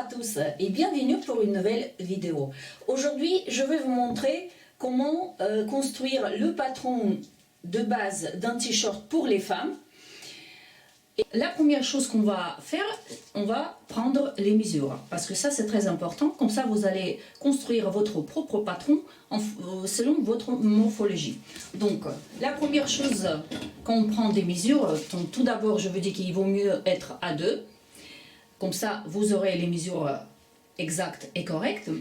tous et bienvenue pour une nouvelle vidéo. Aujourd'hui, je vais vous montrer comment construire le patron de base d'un t-shirt pour les femmes. Et la première chose qu'on va faire, on va prendre les mesures parce que ça c'est très important. Comme ça, vous allez construire votre propre patron selon votre morphologie. Donc, la première chose quand on prend des mesures, donc, tout d'abord, je veux dire qu'il vaut mieux être à deux. Comme ça, vous aurez les mesures exactes et correctes.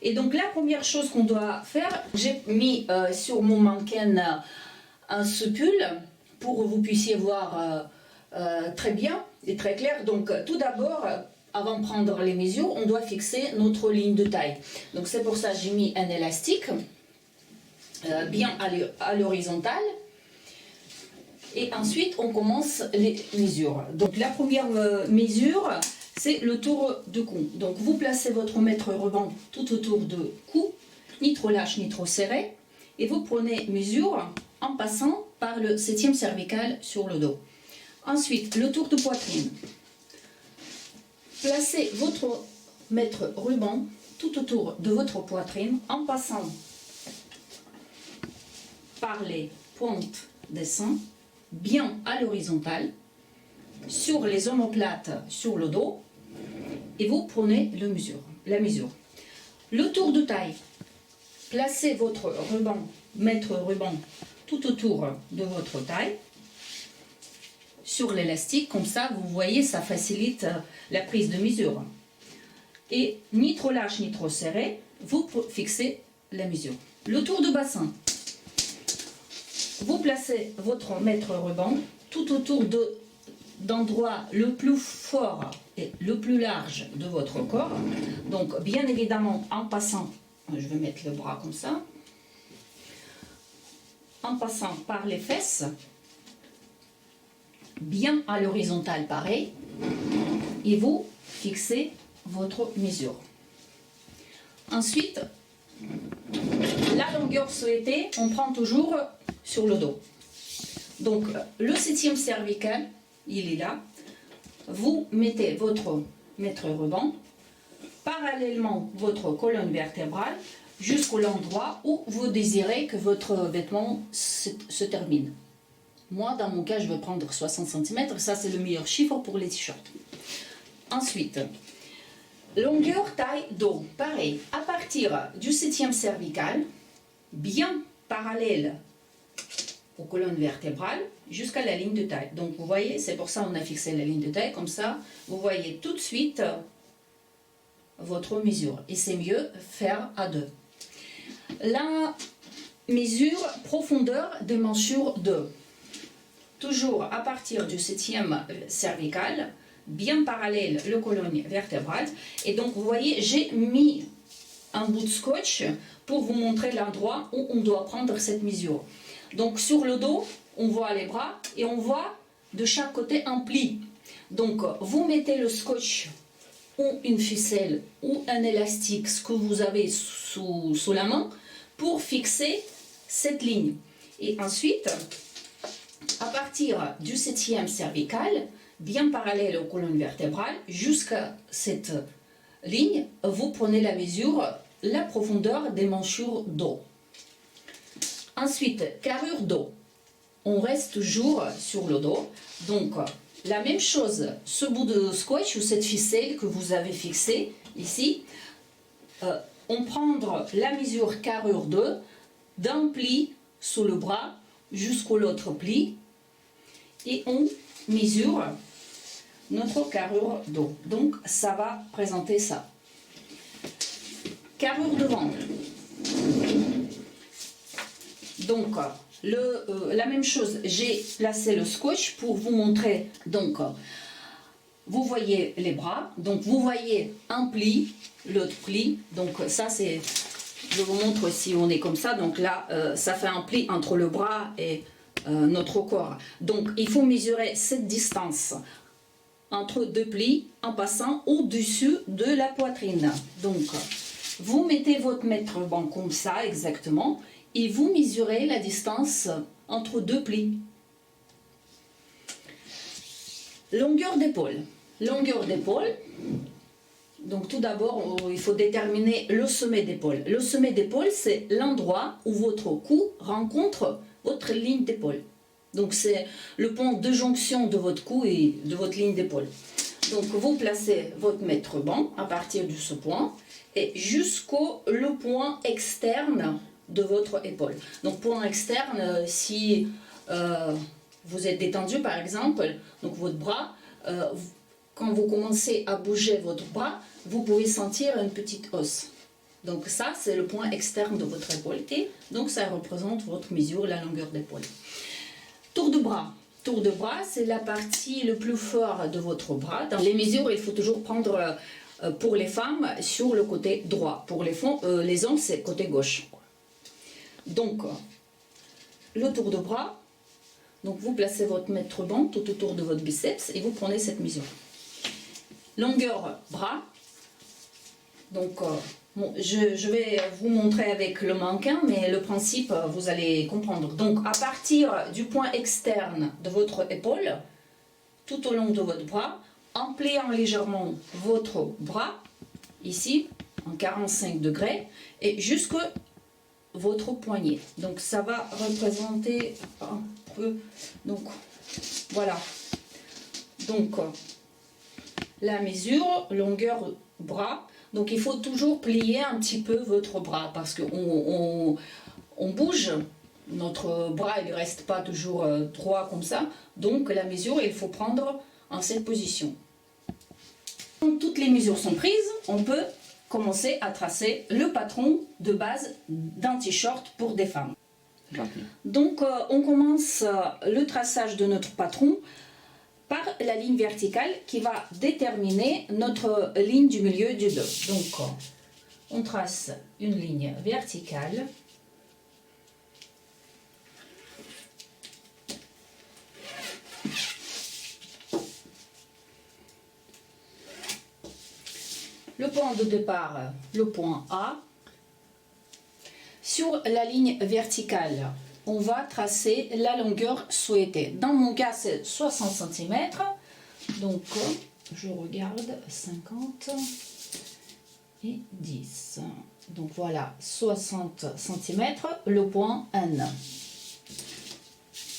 Et donc, la première chose qu'on doit faire, j'ai mis sur mon mannequin un suppule pour que vous puissiez voir très bien et très clair. Donc, tout d'abord, avant de prendre les mesures, on doit fixer notre ligne de taille. Donc, c'est pour ça que j'ai mis un élastique bien à l'horizontale. Et ensuite, on commence les mesures. Donc, la première mesure, c'est le tour de cou. Donc, vous placez votre mètre ruban tout autour de cou, ni trop lâche, ni trop serré. Et vous prenez mesure en passant par le 7e cervical sur le dos. Ensuite, le tour de poitrine. Placez votre mètre ruban tout autour de votre poitrine en passant par les pointes des seins, bien à l'horizontale, sur les omoplates sur le dos, et vous prenez la mesure. Le tour de taille, placez votre ruban, mètre ruban tout autour de votre taille, sur l'élastique, comme ça, vous voyez, ça facilite la prise de mesure. Et ni trop lâche, ni trop serré, vous fixez la mesure. Le tour de bassin, vous placez votre mètre ruban tout autour d'endroit le plus fort et le plus large de votre corps. Donc, bien évidemment, en passant, je vais mettre le bras comme ça, en passant par les fesses, bien à l'horizontale pareil, et vous fixez votre mesure. Ensuite, la longueur souhaitée, on prend toujours sur le dos. Donc, le 7e cervical, il est là. Vous mettez votre mètre ruban parallèlement votre colonne vertébrale jusqu'au endroit où vous désirez que votre vêtement se termine. Moi, dans mon cas, je vais prendre 60 cm. Ça, c'est le meilleur chiffre pour les t-shirts. Ensuite, longueur, taille, dos. Pareil, à partir du 7e cervical, bien parallèle aux colonnes vertébrales, jusqu'à la ligne de taille. Donc, vous voyez, c'est pour ça qu'on a fixé la ligne de taille. Comme ça, vous voyez tout de suite votre mesure. Et c'est mieux faire à deux. La mesure profondeur des manchures 2. Toujours à partir du 7e cervical, bien parallèle aux colonnes vertébrales. Et donc, vous voyez, j'ai mis un bout de scotch pour vous montrer l'endroit où on doit prendre cette mesure. Donc, sur le dos, on voit les bras et on voit de chaque côté un pli. Donc, vous mettez le scotch ou une ficelle ou un élastique, ce que vous avez sous la main, pour fixer cette ligne. Et ensuite, à partir du 7e cervical, bien parallèle aux colonnes vertébrales, jusqu'à cette ligne, vous prenez la mesure, la profondeur des manchures dos. Ensuite, carrure dos. On reste toujours sur le dos. Donc, la même chose, ce bout de scotch ou cette ficelle que vous avez fixée ici, on prend la mesure carrure 2 d'un pli sous le bras jusqu'au l'autre pli et on mesure notre carrure dos. Donc, ça va présenter ça. Carrure devant. Donc, la même chose, j'ai placé le scotch pour vous montrer. Donc, vous voyez les bras. Donc, vous voyez un pli, l'autre pli. Donc, ça, c'est... Je vous montre si on est comme ça. Donc là, ça fait un pli entre le bras et notre corps. Donc, il faut mesurer cette distance entre deux plis en passant au-dessus de la poitrine. Donc, vous mettez votre mètre ruban comme ça, exactement, et vous mesurez la distance entre deux plis. Longueur d'épaule. Longueur d'épaule, Donc tout d'abord, il faut déterminer le sommet d'épaule. Le sommet d'épaule, c'est l'endroit où votre cou rencontre votre ligne d'épaule. Donc c'est le point de jonction de votre cou et de votre ligne d'épaule. Donc vous placez votre mètre banc à partir de ce point et jusqu'au le point externe de votre épaule. Donc point externe, si vous êtes détendu par exemple, donc votre bras, quand vous commencez à bouger votre bras, vous pouvez sentir une petite hausse. Donc ça, c'est le point externe de votre épaule. Donc ça représente votre mesure, la longueur d'épaule. Tour de bras. Tour de bras, c'est la partie le plus fort de votre bras. Dans les mesures, il faut toujours prendre pour les femmes sur le côté droit. Pour les hommes, c'est côté gauche. Donc, le tour de bras, donc vous placez votre mètre banc tout autour de votre biceps et vous prenez cette mesure. Longueur bras, donc bon, je vais vous montrer avec le mannequin, mais le principe vous allez comprendre. Donc à partir du point externe de votre épaule, tout au long de votre bras, en pliant légèrement votre bras, ici, en 45 degrés, et jusque votre poignet. Donc ça va représenter un peu, donc voilà. Donc la mesure, longueur bras, donc il faut toujours plier un petit peu votre bras parce qu'on bouge, notre bras il ne reste pas toujours droit comme ça, donc la mesure il faut prendre en cette position. Quand toutes les mesures sont prises, on peut commencer à tracer le patron de base d'un t-shirt pour des femmes. Donc on commence le traçage de notre patron par la ligne verticale qui va déterminer notre ligne du milieu du dos. Donc, on trace une ligne verticale. Le point de départ, le point A. Sur la ligne verticale, on va tracer la longueur souhaitée. Dans mon cas, c'est 60 cm. Donc, je regarde 50 et 10. Donc voilà, 60 cm, le point N.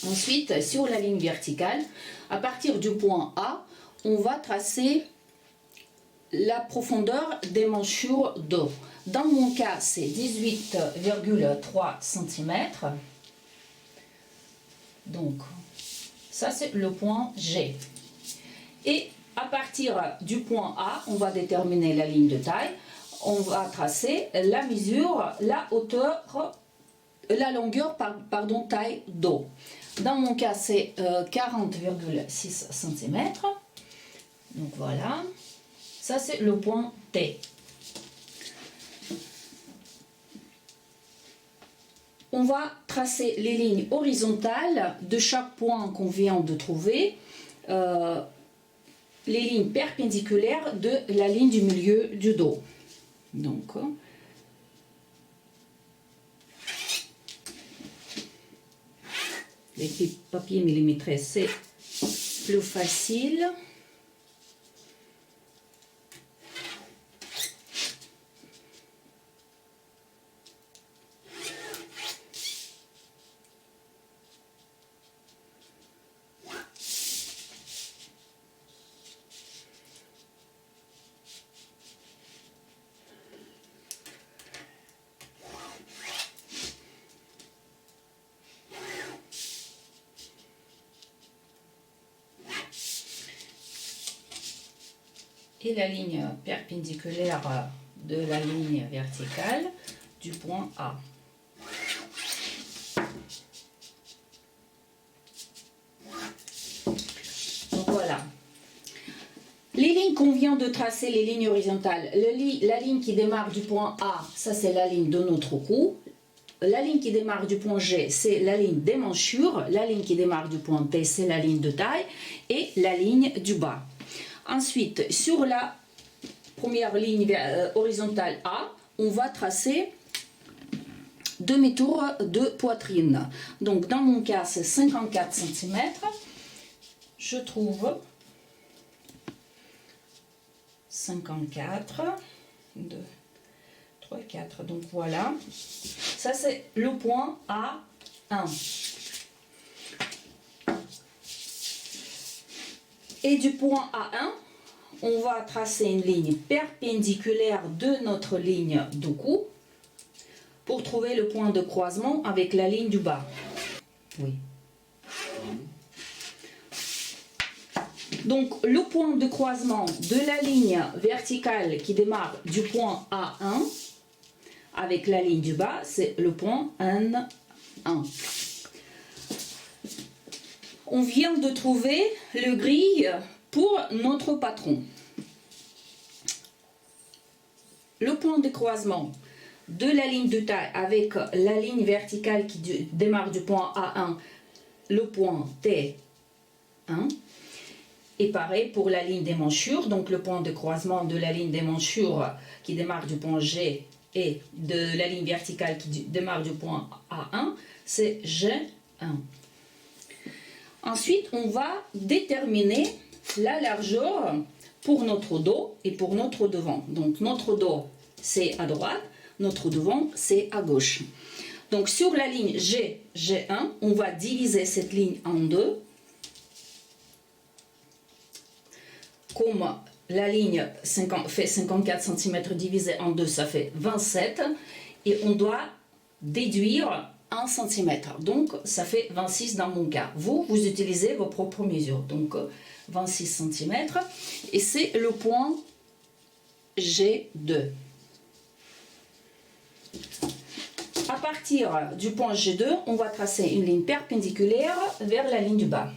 Ensuite, sur la ligne verticale, à partir du point A, on va tracer la profondeur des manchures dos. Dans mon cas, c'est 18,3 cm. Donc, ça c'est le point G. Et à partir du point A, on va déterminer la ligne de taille. On va tracer la mesure, la hauteur, la longueur, pardon, taille dos. Dans mon cas, c'est 40,6 cm. Donc voilà. Ça c'est le point T. On va tracer les lignes horizontales de chaque point qu'on vient de trouver, les lignes perpendiculaires de la ligne du milieu du dos. Donc, les petits papiers millimétrés, c'est plus facile. Et la ligne perpendiculaire de la ligne verticale du point A. Donc voilà. Les lignes qu'on vient de tracer, les lignes horizontales, la ligne qui démarre du point A, ça c'est la ligne de notre cou. La ligne qui démarre du point G, c'est la ligne des manchures. La ligne qui démarre du point T, c'est la ligne de taille. Et la ligne du bas. Ensuite, sur la première ligne horizontale A, on va tracer demi-tour de poitrine. Donc, dans mon cas, c'est 54 cm. Je trouve 54, 2, 3, 4. Donc voilà, ça c'est le point A1. Et du point A1, on va tracer une ligne perpendiculaire de notre ligne de cou pour trouver le point de croisement avec la ligne du bas. Oui. Donc le point de croisement de la ligne verticale qui démarre du point A1 avec la ligne du bas, c'est le point N1. On vient de trouver le grille pour notre patron. Le point de croisement de la ligne de taille avec la ligne verticale qui démarre du point A1, le point T1. Et pareil pour la ligne des manchures, donc le point de croisement de la ligne des manchures qui démarre du point G et de la ligne verticale qui démarre du point A1, c'est G1. Ensuite, on va déterminer la largeur pour notre dos et pour notre devant. Donc notre dos, c'est à droite, notre devant, c'est à gauche. Donc sur la ligne G1, on va diviser cette ligne en deux. Comme la ligne fait 54 cm divisé en deux, ça fait 27. Et on doit déduire 1 cm. Donc, ça fait 26 dans mon cas. Vous utilisez vos propres mesures. Donc, 26 cm. Et c'est le point G2. À partir du point G2, on va tracer une ligne perpendiculaire vers la ligne du bas.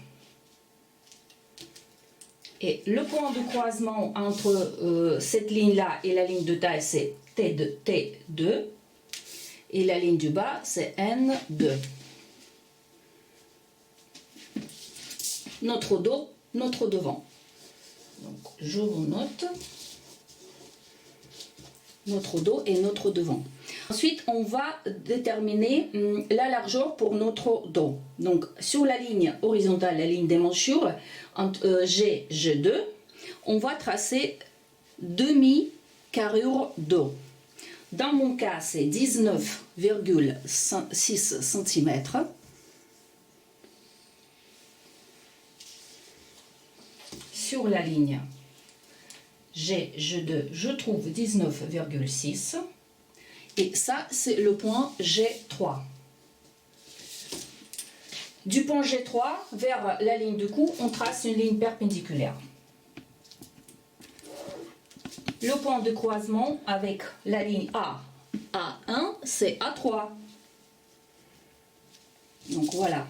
Et le point de croisement entre cette ligne-là et la ligne de taille, c'est T2. Et la ligne du bas, c'est N2. Notre dos, notre devant. Donc, je vous note. Notre dos et notre devant. Ensuite, on va déterminer la largeur pour notre dos. Donc, sur la ligne horizontale, la ligne des manchures, entre G2, on va tracer demi-carrure dos. Dans mon cas, c'est 19,6 cm. Sur la ligne G2, je trouve 19,6. Et ça, c'est le point G3. Du point G3 vers la ligne de cou, on trace une ligne perpendiculaire. Le point de croisement avec la ligne A1, c'est A3. Donc voilà.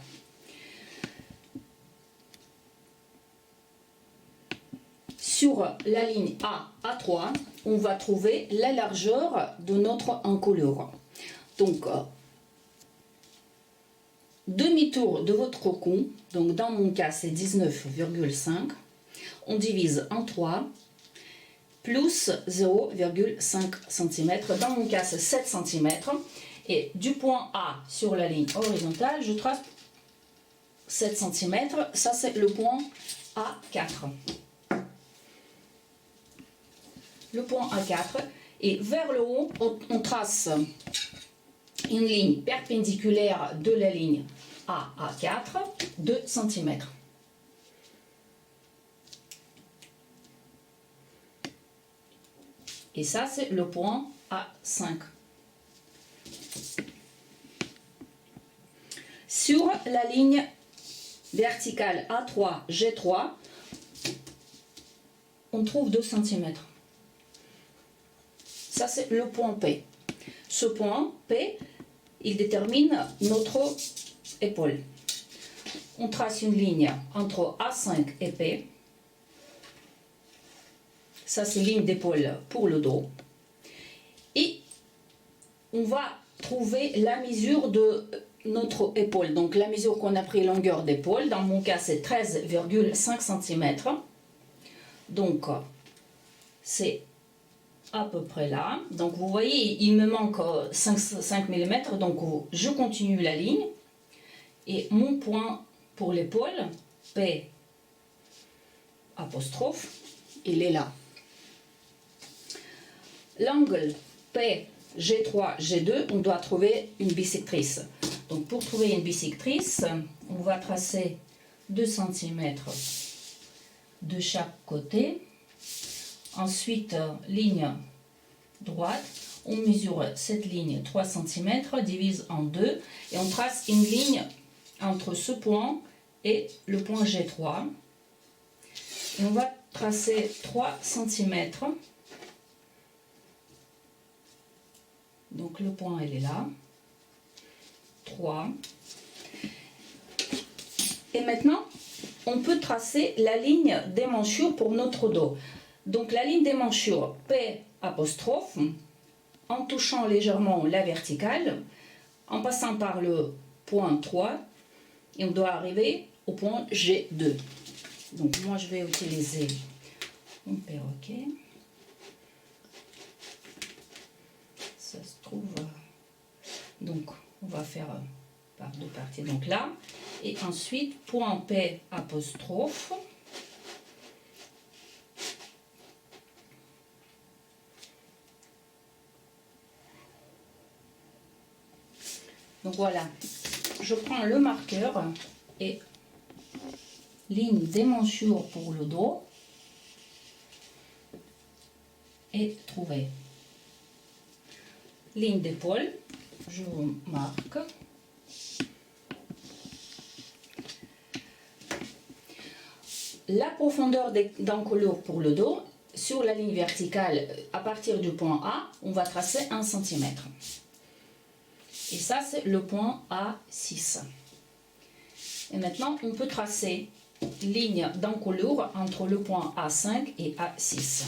Sur la ligne A3, on va trouver la largeur de notre encolure. Donc, demi-tour de votre cou, donc dans mon cas c'est 19,5, on divise en 3, plus 0,5 cm, dans mon cas c'est 7 cm, et du point A sur la ligne horizontale, je trace 7 cm, ça c'est le point A4. Le point A4, et vers le haut, on trace une ligne perpendiculaire de la ligne A4, 2 cm. Et ça, c'est le point A5. Sur la ligne verticale A3, G3, on trouve 2 cm. Ça, c'est le point P. Ce point P, il détermine notre épaule. On trace une ligne entre A5 et P. Ça, c'est ligne d'épaule pour le dos. Et on va trouver la mesure de notre épaule. Donc, la mesure qu'on a pris longueur d'épaule, dans mon cas, c'est 13,5 cm. Donc, c'est à peu près là. Donc, vous voyez, il me manque 5 mm. Donc, je continue la ligne. Et mon point pour l'épaule, P apostrophe, il est là. l'angle PG3, G2, on doit trouver une bisectrice. Donc pour trouver une bisectrice, on va tracer 2 cm de chaque côté. Ensuite, ligne droite, on mesure cette ligne 3 cm, divise en 2 et on trace une ligne entre ce point et le point G3. Et on va tracer 3 cm. Donc le point elle est là. 3. Et maintenant, on peut tracer la ligne d'émanchure pour notre dos. Donc la ligne d'émanchure P', en touchant légèrement la verticale, en passant par le point 3, et on doit arriver au point G2. Donc moi je vais utiliser un perroquet. Ça se trouve. Donc on va faire par deux parties. Donc là, et ensuite point P'. Donc voilà, je prends le marqueur et ligne d'émanchure pour le dos et trouver. Ligne d'épaule, je marque. La profondeur d'encolure pour le dos, sur la ligne verticale, à partir du point A, on va tracer 1 cm. Et ça, c'est le point A6. Et maintenant, on peut tracer ligne d'encolure entre le point A5 et A6.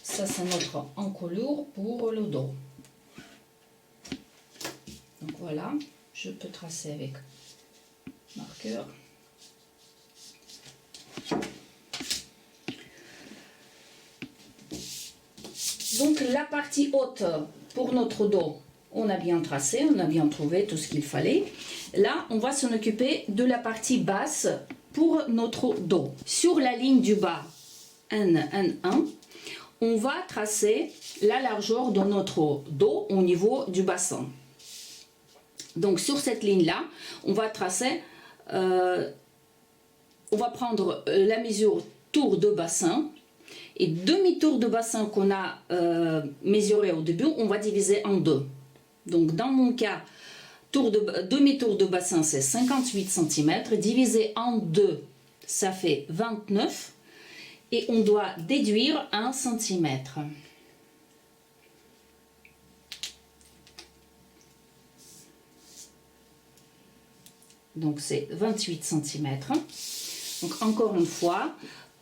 Ça, c'est notre encolure pour le dos. Donc voilà, je peux tracer avec marqueur. Donc la partie haute pour notre dos, on a bien tracé, on a bien trouvé tout ce qu'il fallait. Là, on va s'en occuper de la partie basse pour notre dos. Sur la ligne du bas, N1, on va tracer la largeur de notre dos au niveau du bassin. Donc sur cette ligne-là, on va tracer, on va prendre la mesure tour de bassin. Et demi-tour de bassin qu'on a mesuré au début, on va diviser en 2. Donc dans mon cas, demi-tour de bassin c'est 58 cm, divisé en 2, ça fait 29. Et on doit déduire 1 cm. Donc c'est 28 cm. Donc encore une fois,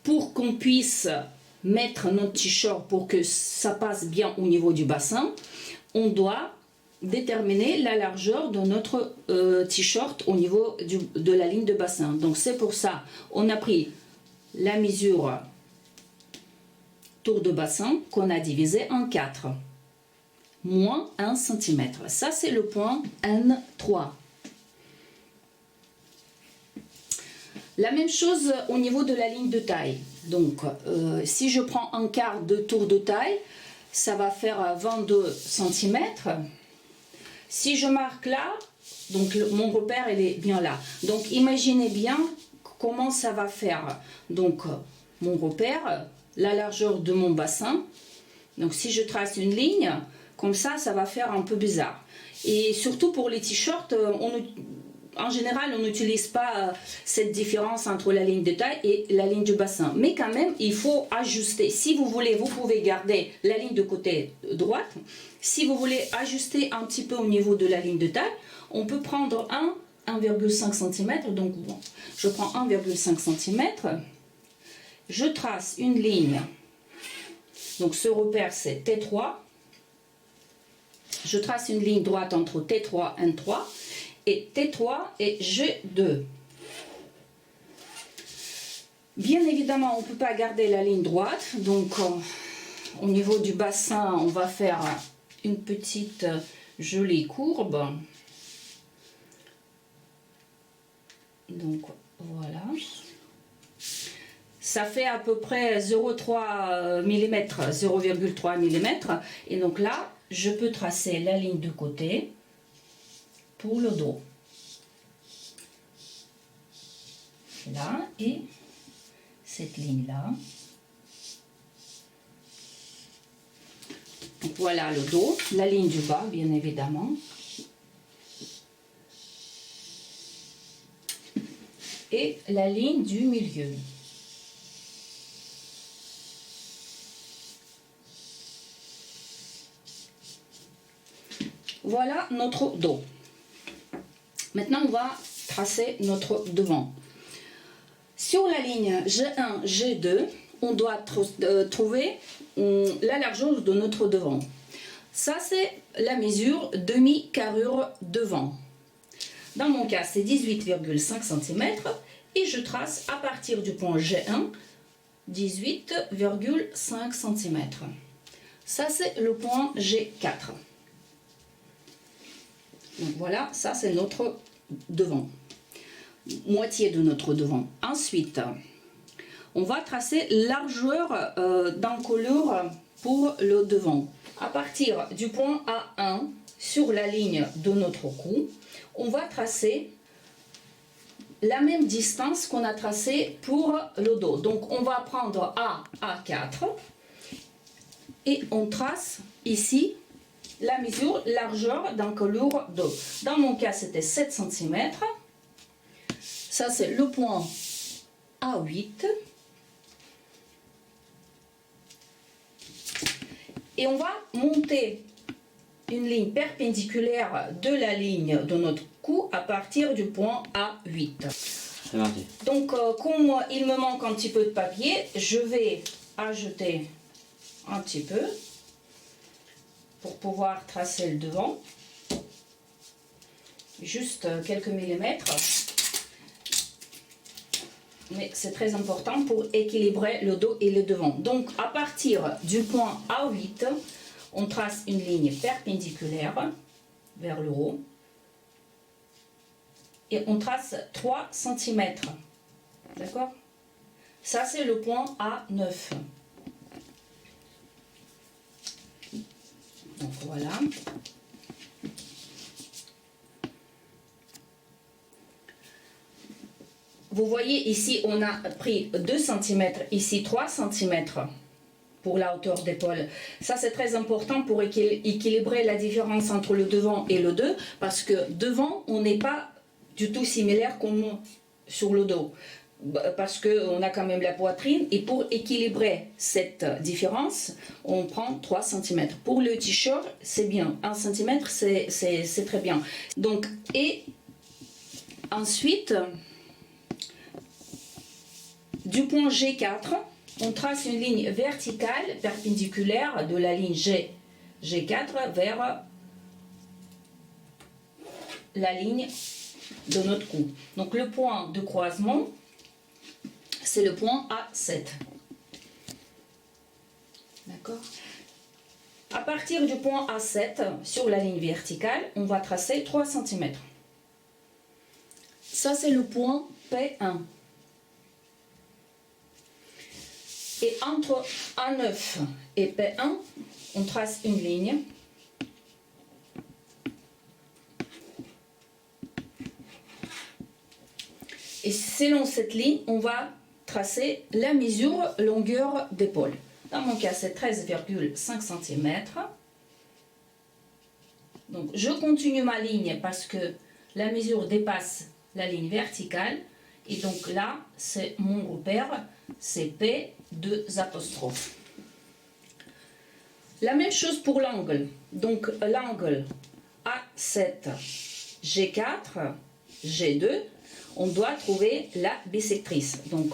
pour qu'on puisse mettre notre t-shirt pour que ça passe bien au niveau du bassin, on doit déterminer la largeur de notre t-shirt au niveau de la ligne de bassin. Donc c'est pour ça on a pris la mesure tour de bassin qu'on a divisé en 4, moins 1 cm. Ça c'est le point N3. La même chose au niveau de la ligne de taille. Donc, si je prends un quart de tour de taille, ça va faire 22 cm. Si je marque là, donc mon repère il est bien là. Donc, imaginez bien comment ça va faire. Donc, mon repère, la largeur de mon bassin. Donc, si je trace une ligne, comme ça, ça va faire un peu bizarre. Et surtout pour les t-shirts, en général, on n'utilise pas cette différence entre la ligne de taille et la ligne du bassin. Mais quand même, il faut ajuster. Si vous voulez, vous pouvez garder la ligne de côté droite. Si vous voulez ajuster un petit peu au niveau de la ligne de taille, on peut prendre 1,5 cm. Donc, bon, je prends 1,5 cm. Je trace une ligne. Donc, ce repère, c'est T3. Je trace une ligne droite entre T3 et N3. Et T3 et G2. Bien évidemment, on ne peut pas garder la ligne droite. Donc, au niveau du bassin, on va faire une petite jolie courbe. Donc, voilà. ça fait à peu près 0,3 mm, 0,3 mm. Et donc là, je peux tracer la ligne de côté pour le dos. Là, et cette ligne-là. Voilà le dos, la ligne du bas, bien évidemment. Et la ligne du milieu. Voilà notre dos. Maintenant, on va tracer notre devant. Sur la ligne G1, G2, on doit trouver la largeur de notre devant. Ça, c'est la mesure demi-carrure devant. Dans mon cas, c'est 18,5 cm et je trace à partir du point G1, 18,5 cm. Ça, c'est le point G4. Donc voilà, ça, c'est notre devant. Moitié de notre devant. Ensuite, on va tracer largeur d'encolure pour le devant. À partir du point A1 sur la ligne de notre cou, on va tracer la même distance qu'on a tracée pour le dos. Donc on va prendre A4 et on trace ici la mesure largeur d'encolure dos. Dans mon cas, c'était 7 cm. Ça, c'est le point A8. Et on va monter une ligne perpendiculaire de la ligne de notre cou à partir du point A8. C'est parti. Donc, comme il me manque un petit peu de papier, je vais ajouter un petit peu pour pouvoir tracer le devant. Juste quelques millimètres. Mais c'est très important pour équilibrer le dos et le devant. Donc, à partir du point A8, on trace une ligne perpendiculaire vers le haut. Et on trace 3 cm. D'accord? Ça, c'est le point A9. Donc, voilà. Vous voyez ici, on a pris 2 cm, ici 3 cm pour la hauteur d'épaule. Ça, c'est très important pour équilibrer la différence entre le devant et le dos, parce que devant, on n'est pas du tout similaire comme sur le dos, parce qu'on a quand même la poitrine, et pour équilibrer cette différence, on prend 3 cm. Pour le t-shirt, c'est bien, 1 cm, c'est très bien. Donc, et ensuite, du point G4, on trace une ligne verticale perpendiculaire de la ligne G4 vers la ligne de notre cou. Donc le point de croisement, c'est le point A7. D'accord? À partir du point A7, sur la ligne verticale, on va tracer 3 cm. Ça, c'est le point P1. Et entre A9 et P1, on trace une ligne. Et selon cette ligne, on va tracer la mesure longueur d'épaule. Dans mon cas, c'est 13,5 cm. Donc, je continue ma ligne parce que la mesure dépasse la ligne verticale. Et donc là, c'est mon repère, c'est P2 apostrophe. La même chose pour l'angle. Donc l'angle A7, G4, G2, on doit trouver la bissectrice. Donc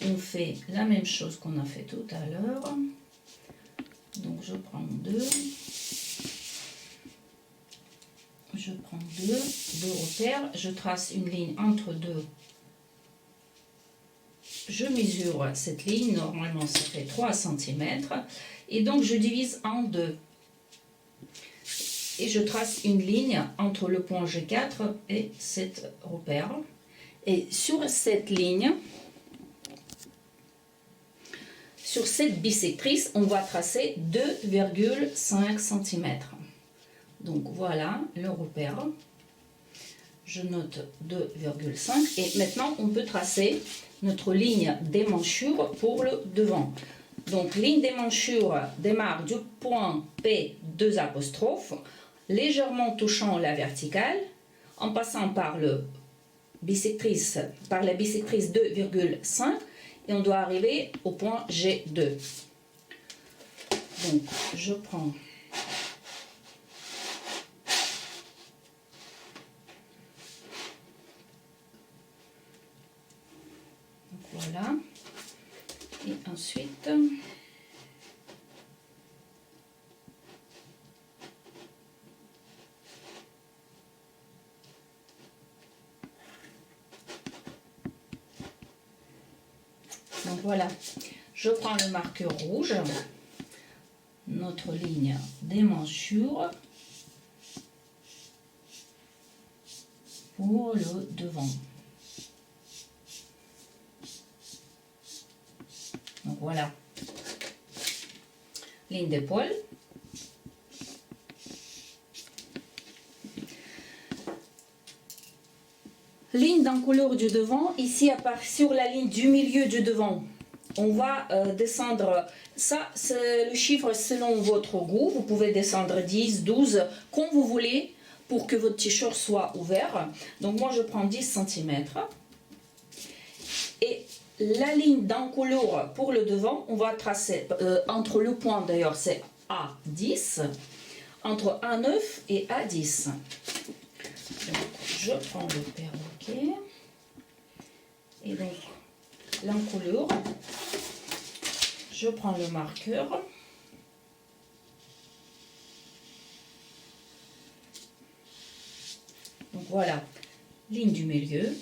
on fait la même chose qu'on a fait tout à l'heure. Donc je prends 2. Je prends deux repères, je trace une ligne entre deux. Je mesure cette ligne, normalement ça fait 3 cm, et donc je divise en deux. Et je trace une ligne entre le point G4 et cet repère. Et sur cette ligne, sur cette bisectrice, on va tracer 2,5 cm. Donc voilà le repère. Je note 2,5 et maintenant on peut tracer notre ligne d'émanchure pour le devant. Donc ligne d'émanchure démarre du point P, 2 apostrophes, légèrement touchant la verticale, en passant par la bisectrice 2,5 et on doit arriver au point G2. Donc je prends voilà, et ensuite donc voilà, je prends le marqueur rouge, notre ligne d'émanchure pour le devant. Donc voilà, ligne d'épaule. Ligne d'encolure du devant, ici sur la ligne du milieu du devant, on va descendre, ça c'est le chiffre selon votre goût, vous pouvez descendre 10, 12, comme vous voulez pour que votre t-shirt soit ouvert. Donc moi je prends 10 cm. Et la ligne d'encolure pour le devant, on va tracer entre le point d'ailleurs c'est A10, entre A9 et A10. Donc, je prends le perroquet et donc l'encolure, je prends le marqueur, donc voilà, ligne du milieu,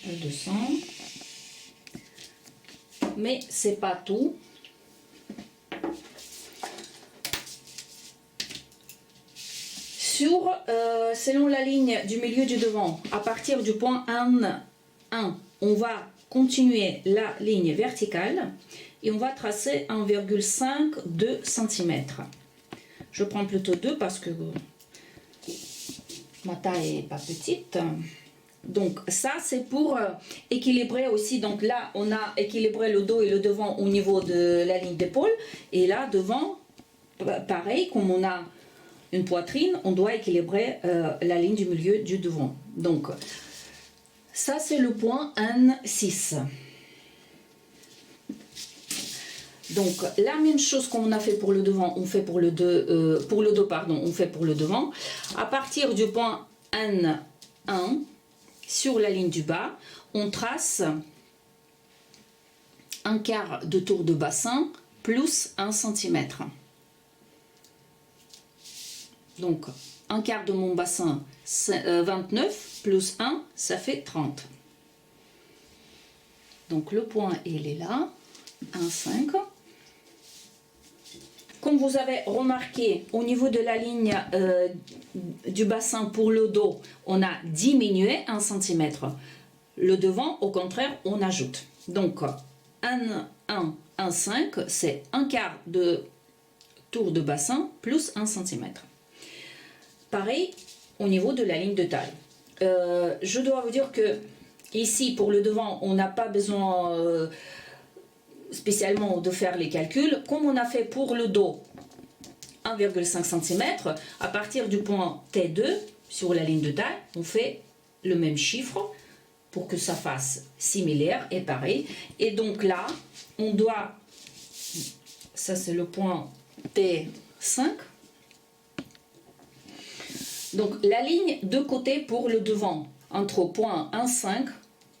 je descends, mais c'est pas tout. Selon la ligne du milieu du devant, à partir du point 1, on va continuer la ligne verticale et on va tracer 1,5, 2 cm. Je prends plutôt 2 parce que ma taille n'est pas petite. Donc ça c'est pour équilibrer aussi. Donc là on a équilibré le dos et le devant au niveau de la ligne d'épaule. Et là devant, pareil, comme on a une poitrine, on doit équilibrer la ligne du milieu du devant. Donc, ça c'est le point N6. Donc, la même chose qu'on a fait pour le devant, on fait pour le dos, pardon, on fait pour le devant. À partir du point N1, sur la ligne du bas, on trace un quart de tour de bassin plus 1 cm. Donc, un quart de mon bassin, 29, plus 1, ça fait 30. Donc, le point, il est là, 1,5. Comme vous avez remarqué, au niveau de la ligne du bassin pour le dos, on a diminué 1 cm. Le devant, au contraire, on ajoute. Donc, 1,5, c'est un quart de tour de bassin plus 1 cm. Pareil au niveau de la ligne de taille. Je dois vous dire que ici pour le devant on n'a pas besoin spécialement de faire les calculs. Comme on a fait pour le dos 1,5 cm, à partir du point T2 sur la ligne de taille, on fait le même chiffre pour que ça fasse similaire et pareil. Et donc là, on doit, ça c'est le point T5. Donc la ligne de côté pour le devant, entre point 1,5,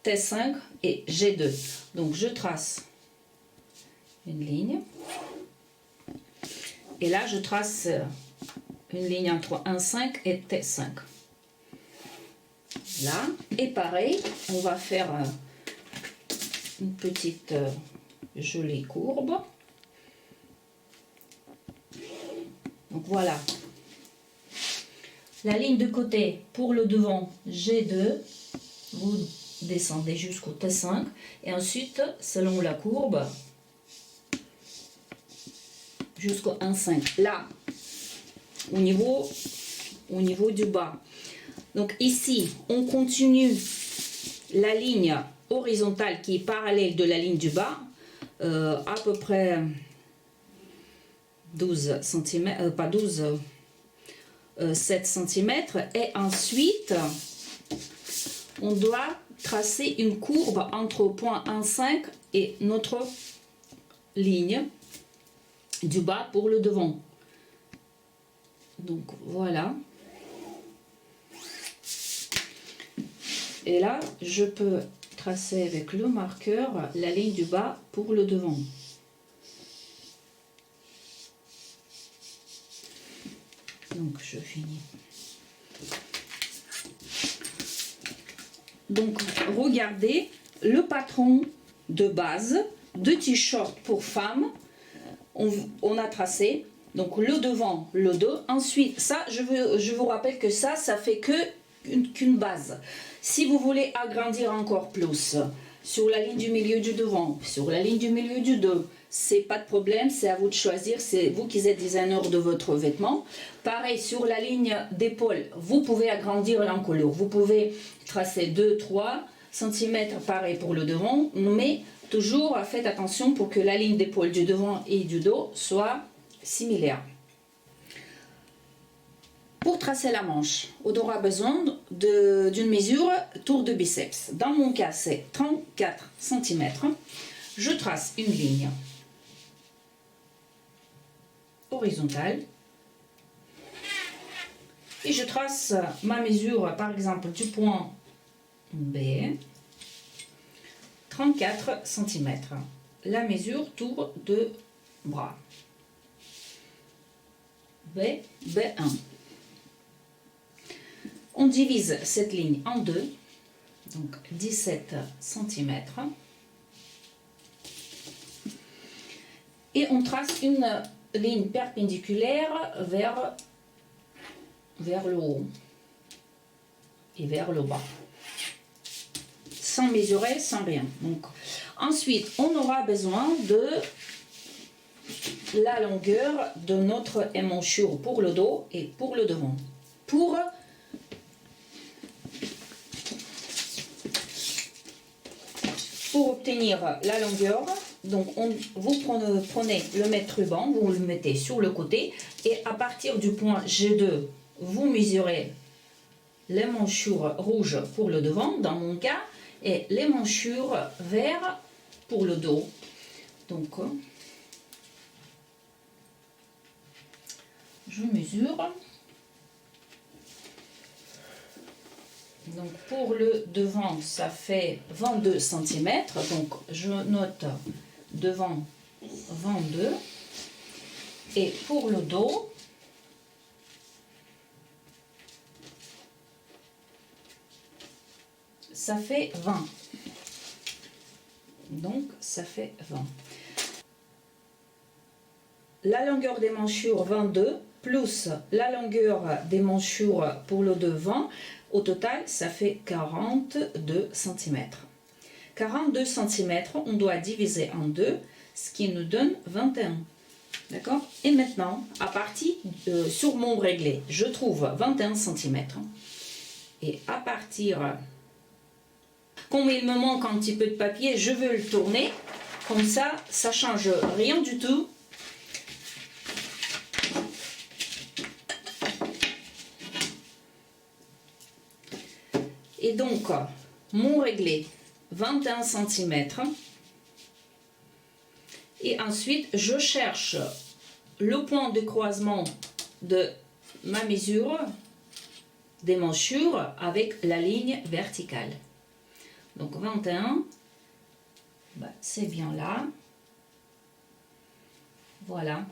T5 et G2. Donc je trace une ligne. Et là je trace une ligne entre 1,5 et T5. Là, et pareil, on va faire une petite jolie courbe. Donc voilà. La ligne de côté pour le devant G2, vous descendez jusqu'au T5 et ensuite, selon la courbe, jusqu'au 1,5. Là, au niveau du bas. Donc ici, on continue la ligne horizontale qui est parallèle de la ligne du bas, à peu près 12 cm, pas 12, 7 cm. Et ensuite, on doit tracer une courbe entre point 1,5 et notre ligne du bas pour le devant. Donc voilà. Et là, je peux tracer avec le marqueur la ligne du bas pour le devant. Donc je finis. Donc regardez le patron de base de t-shirt pour femmes. On a tracé donc le devant, le dos. Ensuite, ça, je vous rappelle que ça fait qu'une base. Si vous voulez agrandir encore plus sur la ligne du milieu du devant, sur la ligne du milieu du dos, c'est pas de problème, c'est à vous de choisir, c'est vous qui êtes designer de votre vêtement. Pareil, sur la ligne d'épaule, vous pouvez agrandir l'encolure. Vous pouvez tracer 2-3 cm, pareil pour le devant, mais toujours faites attention pour que la ligne d'épaule du devant et du dos soit similaire. Pour tracer la manche, on aura besoin d'une mesure tour de biceps. Dans mon cas, c'est 34 cm. Je trace une ligne horizontale et je trace ma mesure, par exemple, du point B, 34 cm. La mesure tour de bras. B1. On divise cette ligne en deux, donc 17 cm. Et on trace une ligne perpendiculaire vers le haut et vers le bas. Sans mesurer, sans rien. Donc, ensuite, on aura besoin de la longueur de notre émanchure pour le dos et pour le devant. Pour obtenir la longueur, donc vous prenez le mètre ruban, vous le mettez sur le côté et à partir du point G2, vous mesurez les manchures rouges pour le devant, dans mon cas, et les manchures vertes pour le dos. Donc, je mesure. Donc pour le devant, ça fait 22 cm. Donc je note devant 22. Et pour le dos, ça fait 20. Donc ça fait 20. La longueur des manchures 22 plus la longueur des manchures pour le devant, au total ça fait 42 cm. 42 cm, on doit diviser en deux, ce qui nous donne 21. D'accord? Et maintenant, à partir sur mon réglé, je trouve 21 cm. Et à partir, comme il me manque un petit peu de papier, je veux le tourner. Comme ça, ça change rien du tout. Et donc, mon réglé, 21 cm. Et ensuite, je cherche le point de croisement de ma mesure des manchures avec la ligne verticale. Donc 21, c'est bien là. Voilà.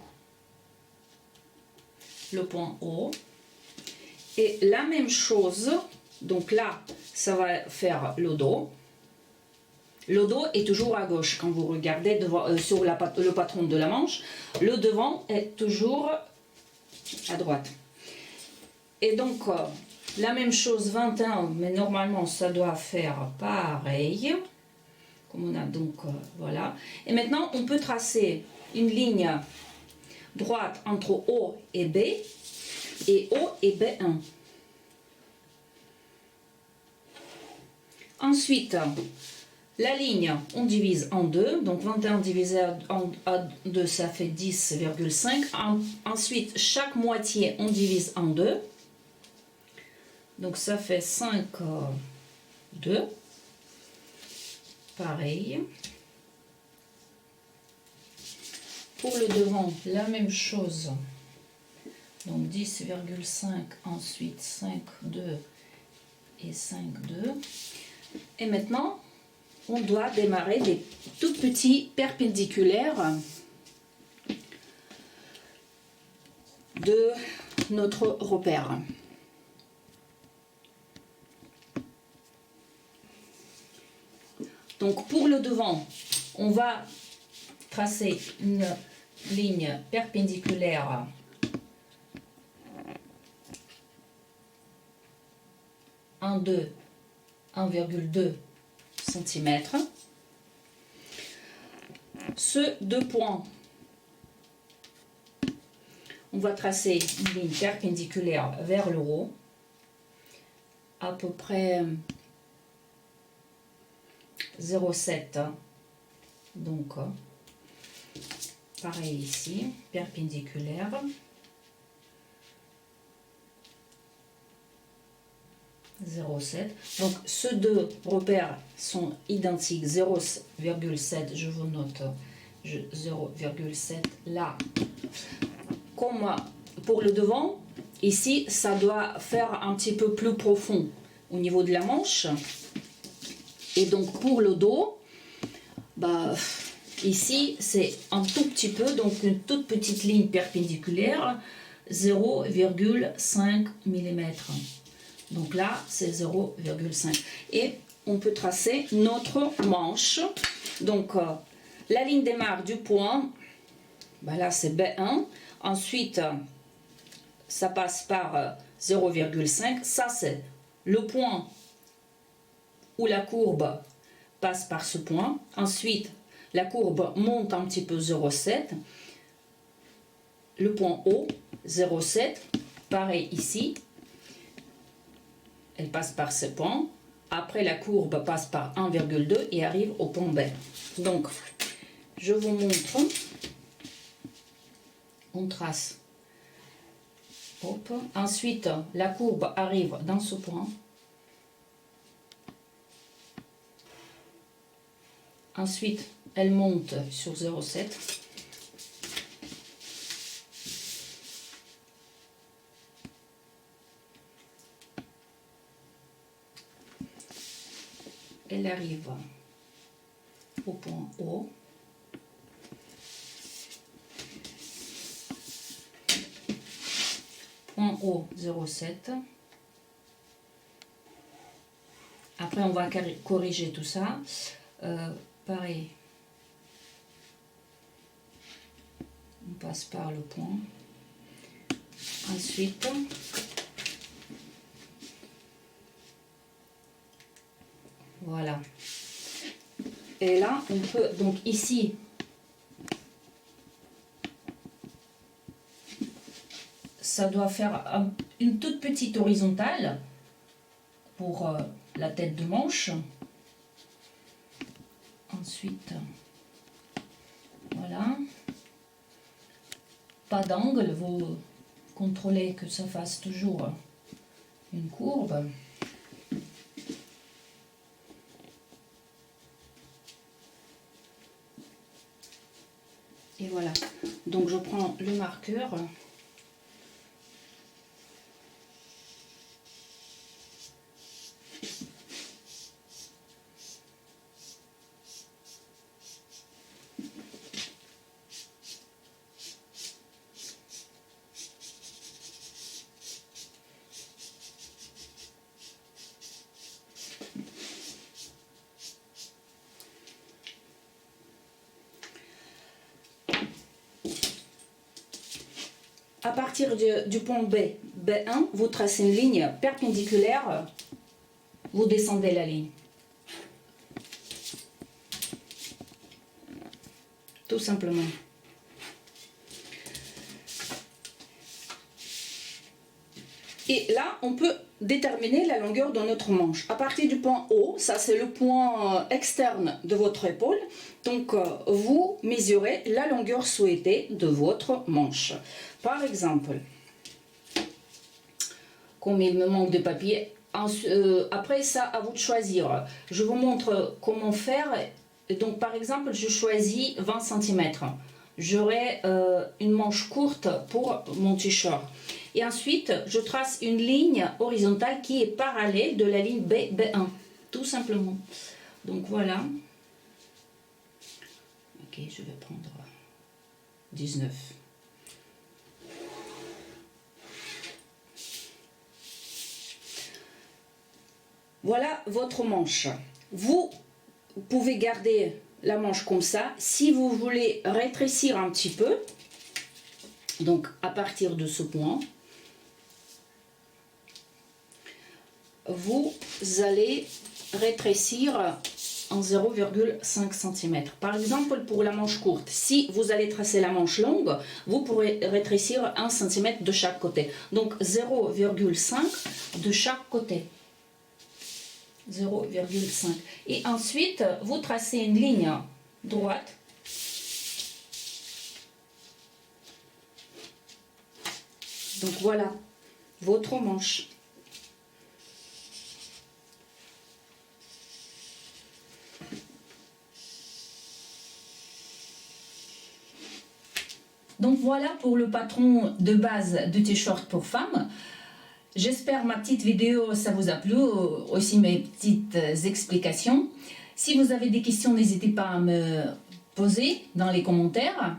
Le point haut. Et la même chose, donc là, ça va faire le dos. Le dos est toujours à gauche quand vous regardez devant, sur le patron de la manche. Le devant est toujours à droite. Et donc, la même chose, 21, mais normalement, ça doit faire pareil. Comme on a donc, voilà. Et maintenant, on peut tracer une ligne droite entre O et B, et O et B1. Ensuite, la ligne, on divise en deux. Donc, 21 divisé en 2, ça fait 10,5. Ensuite, chaque moitié, on divise en deux. Donc, ça fait 5, 2. Pareil. Pour le devant, la même chose. Donc 10,5, ensuite 5, 2 et 5, 2. Et maintenant, on doit démarrer des tout petits perpendiculaires de notre repère. Donc pour le devant, on va tracer une ligne perpendiculaire en 1,2 cm. Ce deux points, on va tracer une ligne perpendiculaire vers le haut, à peu près 0,7. Donc, pareil ici, perpendiculaire. Donc, ces deux repères sont identiques. 0,7, je vous note 0,7 là. Comme pour le devant, ici, ça doit faire un petit peu plus profond au niveau de la manche. Et donc, pour le dos, bah, ici, c'est un tout petit peu, donc une toute petite ligne perpendiculaire, 0,5 mm. Donc là, c'est 0,5. Et on peut tracer notre manche. Donc, la ligne démarre du point. Ben là, c'est B1. Ensuite, ça passe par 0,5. Ça, c'est le point où la courbe passe par ce point. Ensuite, la courbe monte un petit peu 0,7. Le point haut, 0,7. Pareil ici. Elle passe par ce point. Après, la courbe passe par 1,2 et arrive au point B. Donc, je vous montre. On trace. Hop. Ensuite, la courbe arrive dans ce point. Ensuite, elle monte sur 0,7. Elle arrive au point haut. Point haut 0,7. Après, on va corriger tout ça. Pareil. On passe par le point. Ensuite, voilà. Et là, on peut, donc ici, ça doit faire une toute petite horizontale pour la tête de manche. Ensuite, voilà. Pas d'angle, vous contrôlez que ça fasse toujours une courbe. Et voilà. Donc je prends le marqueur. à partir du point B, B1, vous tracez une ligne perpendiculaire, vous descendez la ligne. Tout simplement. Et là, on peut déterminer la longueur de notre manche. À partir du point O, ça c'est le point externe de votre épaule, donc vous mesurez la longueur souhaitée de votre manche. Par exemple, comme il me manque de papier, après ça, à vous de choisir. Je vous montre comment faire. Donc par exemple, je choisis 20 cm. J'aurai une manche courte pour mon t-shirt. Et ensuite, je trace une ligne horizontale qui est parallèle de la ligne B1, tout simplement. Donc voilà. Ok, je vais prendre 19. Voilà votre manche. Vous pouvez garder la manche comme ça. Si vous voulez rétrécir un petit peu, donc à partir de ce point, vous allez rétrécir en 0,5 cm. Par exemple, pour la manche courte, si vous allez tracer la manche longue, vous pourrez rétrécir 1 cm de chaque côté. Donc 0,5 de chaque côté. 0,5. Et ensuite, vous tracez une ligne droite. Donc voilà votre manche. Donc voilà pour le patron de base de t-shirt pour femmes. J'espère ma petite vidéo ça vous a plu, aussi mes petites explications. Si vous avez des questions, n'hésitez pas à me poser dans les commentaires.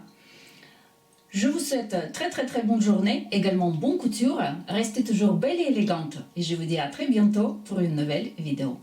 Je vous souhaite très bonne journée, également bonne couture. Restez toujours belle et élégante et je vous dis à très bientôt pour une nouvelle vidéo.